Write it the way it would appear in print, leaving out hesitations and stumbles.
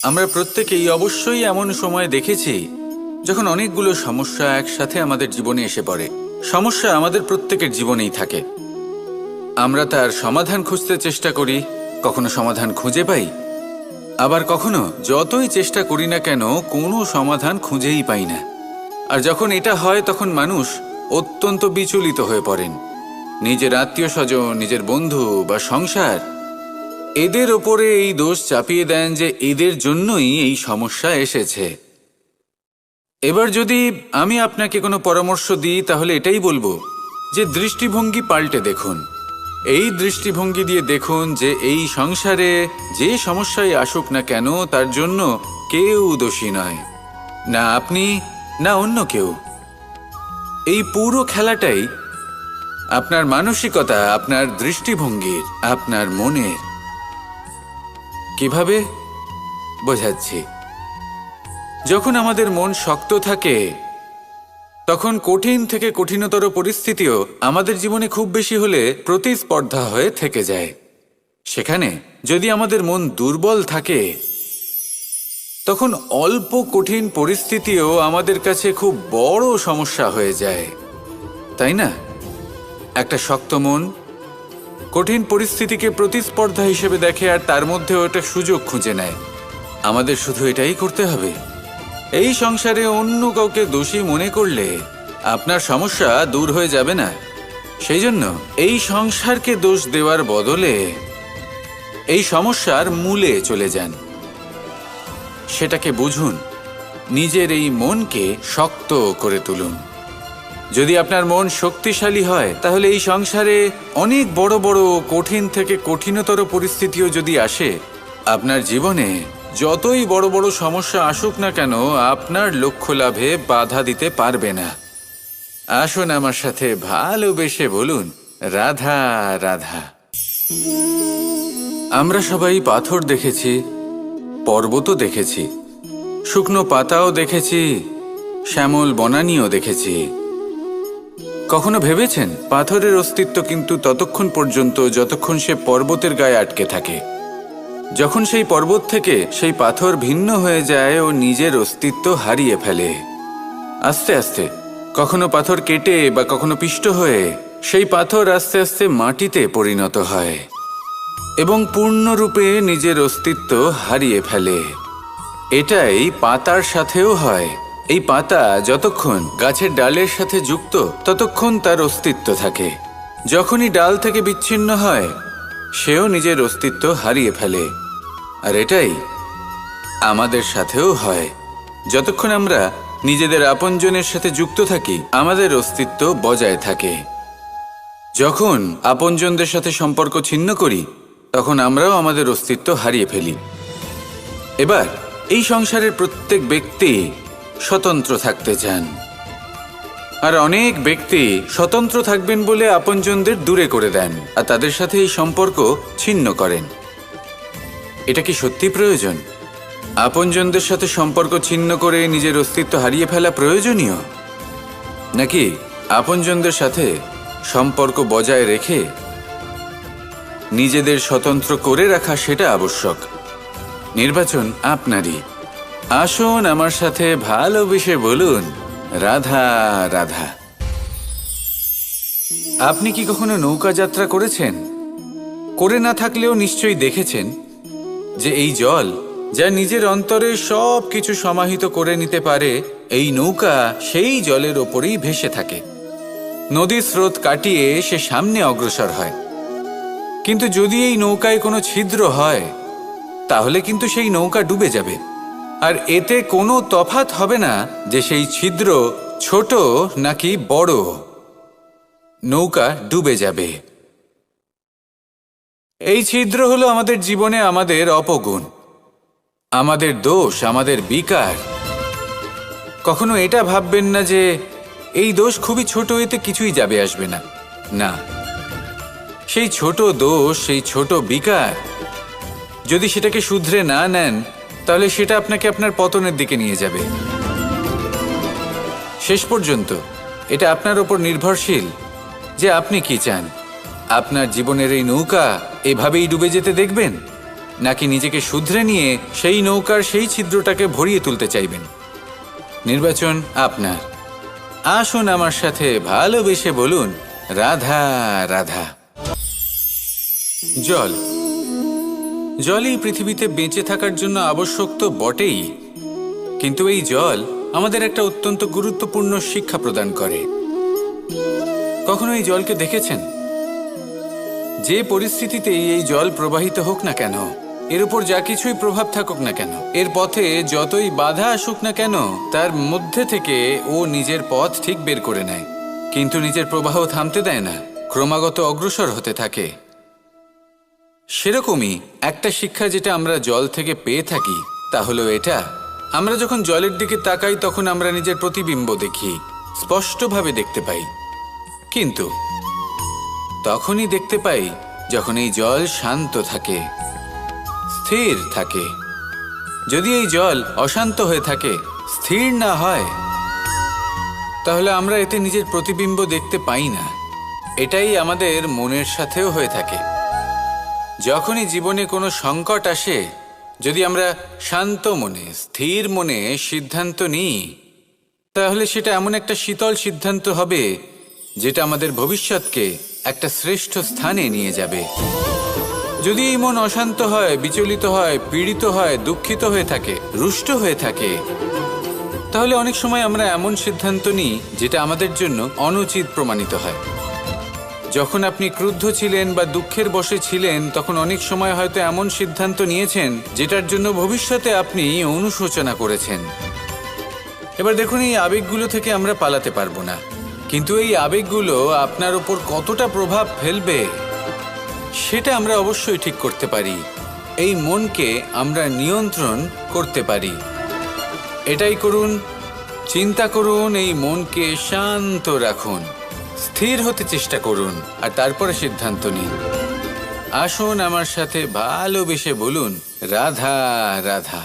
আমরা প্রত্যেকেই অবশ্যই এমন সময় দেখেছি যখন অনেকগুলো সমস্যা একসাথে আমাদের জীবনে এসে পড়ে। সমস্যা আমাদের প্রত্যেকের জীবনেই থাকে। আমরা তার সমাধান খুঁজতে চেষ্টা করি, কখনো সমাধান খুঁজে পাই, আবার কখনো যতই চেষ্টা করি না কেন কোনো সমাধান খুঁজেই পাই না। আর যখন এটা হয় তখন মানুষ অত্যন্ত বিচলিত হয়ে পড়েন। নিজের আত্মীয় স্বজন, নিজের বন্ধু বা সংসার, এদের ওপরে এই দোষ চাপিয়ে দেন যে এদের জন্যই এই সমস্যা এসেছে। এবার যদি আমি আপনাকে কোনো পরামর্শ দিই তাহলে এটাই বলবো যে দৃষ্টিভঙ্গি পাল্টে দেখুন। এই দৃষ্টিভঙ্গি দিয়ে দেখুন যে এই সংসারে যে সমস্যায় আসুক না কেন তার জন্য কেউ দোষী নয়, না আপনি না অন্য কেউ। এই পুরো খেলাটাই আপনার মানসিকতা, আপনার দৃষ্টিভঙ্গির, আপনার মনের। কিভাবে বোঝাচ্ছি? যখন আমাদের মন শক্ত থাকে তখন কঠিন থেকে কঠিনতর পরিস্থিতিও আমাদের জীবনে খুব বেশি হলে প্রতিস্পর্ধা হয়ে থেকে যায়। সেখানে যদি আমাদের মন দুর্বল থাকে তখন অল্প কঠিন পরিস্থিতিও আমাদের কাছে খুব বড় সমস্যা হয়ে যায়, তাই না? একটা শক্ত মন কঠিন পরিস্থিতিকে প্রতিস্পর্ধা হিসেবে দেখে আর তার মধ্যেও একটা সুযোগ খুঁজে নেয়। আমাদের শুধু এটাই করতে হবে। এই সংসারে অন্য কাউকে দোষী মনে করলে আপনার সমস্যা দূর হয়ে যাবে না। সেই জন্য এই সংসারকে দোষ দেওয়ার বদলে এই সমস্যার মূলে চলে যান, সেটাকে বুঝুন, নিজের এই মনকে শক্ত করে তুলুন। যদি আপনার মন শক্তিশালী হয় তাহলে এই সংসারে অনেক বড় বড় কঠিন থেকে কঠিনতর পরিস্থিতিও যদি আসে, আপনার জীবনে যতই বড় বড় সমস্যা আসুক না কেন আপনার লক্ষ্য লাভে বাধা দিতে পারবে না। আসুন আমার সাথে ভালোবেসে বলুন, রাধা রাধা। আমরা সবাই পাথর দেখেছি, পর্বতও দেখেছি, শুকনো পাতাও দেখেছি, শ্যামল বনানীও দেখেছি। কখনো ভেবেছেন পাথরের অস্তিত্ব কিন্তু ততক্ষণ পর্যন্ত যতক্ষণ সে পর্বতের গায়ে আটকে থাকে। যখন সেই পর্বত থেকে সেই পাথর ভিন্ন হয়ে যায় ও নিজের অস্তিত্ব হারিয়ে ফেলে। আস্তে আস্তে কখনো পাথর কেটে বা কখনো পিষ্ট হয়ে সেই পাথর আস্তে আস্তে মাটিতে পরিণত হয় এবং পূর্ণরূপে নিজের অস্তিত্ব হারিয়ে ফেলে। এটাই পাতার সাথেও হয়। এই পাতা যতক্ষণ গাছের ডালের সাথে যুক্ত ততক্ষণ তার অস্তিত্ব থাকে। যখনই ডাল থেকে বিচ্ছিন্ন হয় সেও নিজের অস্তিত্ব হারিয়ে ফেলে। আর এটাই আমাদের সাথেও হয়। যতক্ষণ আমরা নিজেদের আপনজনের সাথে যুক্ত থাকি আমাদের অস্তিত্ব বজায় থাকে। যখন আপনজনদের সাথে সম্পর্ক ছিন্ন করি তখন আমরাও আমাদের অস্তিত্ব হারিয়ে ফেলি। এবার এই সংসারের প্রত্যেক ব্যক্তি স্বতন্ত্র থাকতে চান, আর অনেক ব্যক্তি স্বতন্ত্র থাকবেন বলে আপনজনদের দূরে করে দেন আর তাদের সাথে এই সম্পর্ক ছিন্ন করেন। এটা কি সত্যি প্রয়োজন? আপনজনদের সাথে সম্পর্ক ছিন্ন করে নিজের অস্তিত্ব হারিয়ে ফেলা প্রয়োজনীয়, নাকি আপনজনদের সাথে সম্পর্ক বজায় রেখে নিজেদের স্বতন্ত্র করে রাখা সেটা আবশ্যক? নির্বাচন আপনারই। আসুন আমার সাথে ভালোবেসে বলুন, রাধা রাধা। আপনি কি কখনো নৌকা যাত্রা করেছেন? করে না থাকলেও নিশ্চয়ই দেখেছেন যে এই জল যা নিজের অন্তরে সব কিছু সমাহিত করে নিতে পারে, এই নৌকা সেই জলের ওপরেই ভেসে থাকে। নদীর স্রোত কাটিয়ে সে সামনে অগ্রসর হয়। কিন্তু যদি এই নৌকায় কোনো ছিদ্র হয় তাহলে কিন্তু সেই নৌকা ডুবে যাবে। আর এতে কোনো তফাৎ হবে না যে সেই ছিদ্র ছোট নাকি বড়, নৌকা ডুবে যাবে। এই ছিদ্র হলো আমাদের জীবনে আমাদের অপগুণ, আমাদের দোষ, আমাদের বিকার। কখনো এটা ভাববেন না যে এই দোষ খুবই ছোট, এতে কিছুই যাবে আসবে না। না, সেই ছোট দোষ, সেই ছোট বিকার যদি সেটাকে শুধরে না নেন তাহলে সেটা আপনাকে আপনার পতনের দিকে নিয়ে যাবে। শেষ পর্যন্ত এটা আপনার ওপর নির্ভরশীল যে আপনি কি চান। আপনার জীবনের এই নৌকা এভাবেই ডুবে যেতে দেখবেন, নাকি নিজেকে শুধরে নিয়ে সেই নৌকার সেই ছিদ্রটাকে ভরিয়ে তুলতে চাইবেন? নির্বাচন আপনার। আসুন আমার সাথে ভালোবেসে বলুন, রাধা রাধা। জল। জলই পৃথিবীতে বেঁচে থাকার জন্য আবশ্যক তো বটেই, কিন্তু এই জল আমাদের একটা অত্যন্ত গুরুত্বপূর্ণ শিক্ষা প্রদান করে। কখনো এই জলকে দেখেছেন? যে পরিস্থিতিতেই এই জল প্রবাহিত হোক না কেন, এর উপর যা কিছুই প্রভাব থাকুক না কেন, এর পথে যতই বাধা আসুক না কেন, তার মধ্যে থেকে ও নিজের পথ ঠিক বের করে নেয়, কিন্তু নিজের প্রবাহ থামতে দেয় না, ক্রমাগত অগ্রসর হতে থাকে। সেরকমই একটা শিক্ষা যেটা আমরা জল থেকে পেয়ে থাকি তা হলো এটা, আমরা যখন জলের দিকে তাকাই তখন আমরা নিজের প্রতিবিম্ব দেখি, স্পষ্টভাবে দেখতে পাই, কিন্তু তখনই দেখতে পাই যখন এই জল শান্ত থাকে, স্থির থাকে। যদি এই জল অশান্ত হয়ে থাকে, স্থির না হয়, তাহলে আমরা এতে নিজের প্রতিবিম্ব দেখতে পাই না। এটাই আমাদের মনের সাথেও হয়ে থাকে। যখনই জীবনে কোনো সংকট আসে, যদি আমরা শান্ত মনে, স্থির মনে সিদ্ধান্ত নিই, তাহলে সেটা এমন একটা শীতল সিদ্ধান্ত হবে যেটা আমাদের ভবিষ্যৎকে একটা শ্রেষ্ঠ স্থানে নিয়ে যাবে। যদি এই মন অশান্ত হয়, বিচলিত হয়, পীড়িত হয়, দুঃখিত হয়ে থাকে, রুষ্ট হয়ে থাকে, তাহলে অনেক সময় আমরা এমন সিদ্ধান্ত নিই যেটা আমাদের জন্য অনুচিত প্রমাণিত হয়। যখন আপনি ক্রুদ্ধ ছিলেন বা দুঃখের বশে ছিলেন, তখন অনেক সময় হয়তো এমন সিদ্ধান্ত নিয়েছেন যেটার জন্য ভবিষ্যতে আপনি অনুশোচনা করেছেন। এবার দেখুন, এই আবেগগুলো থেকে আমরা পালাতে পারবো না, কিন্তু এই আবেগগুলো আপনার উপর কতটা প্রভাব ফেলবে সেটা আমরা অবশ্যই ঠিক করতে পারি। এই মনকে আমরা নিয়ন্ত্রণ করতে পারি। এটাই করুন, চিন্তা করুন, এই মনকে শান্ত রাখুন, স্থির হতে চেষ্টা করুন, আর তারপরে সিদ্ধান্ত নিন। আসুন আমার সাথে ভালোবেসে বলুন, রাধা রাধা।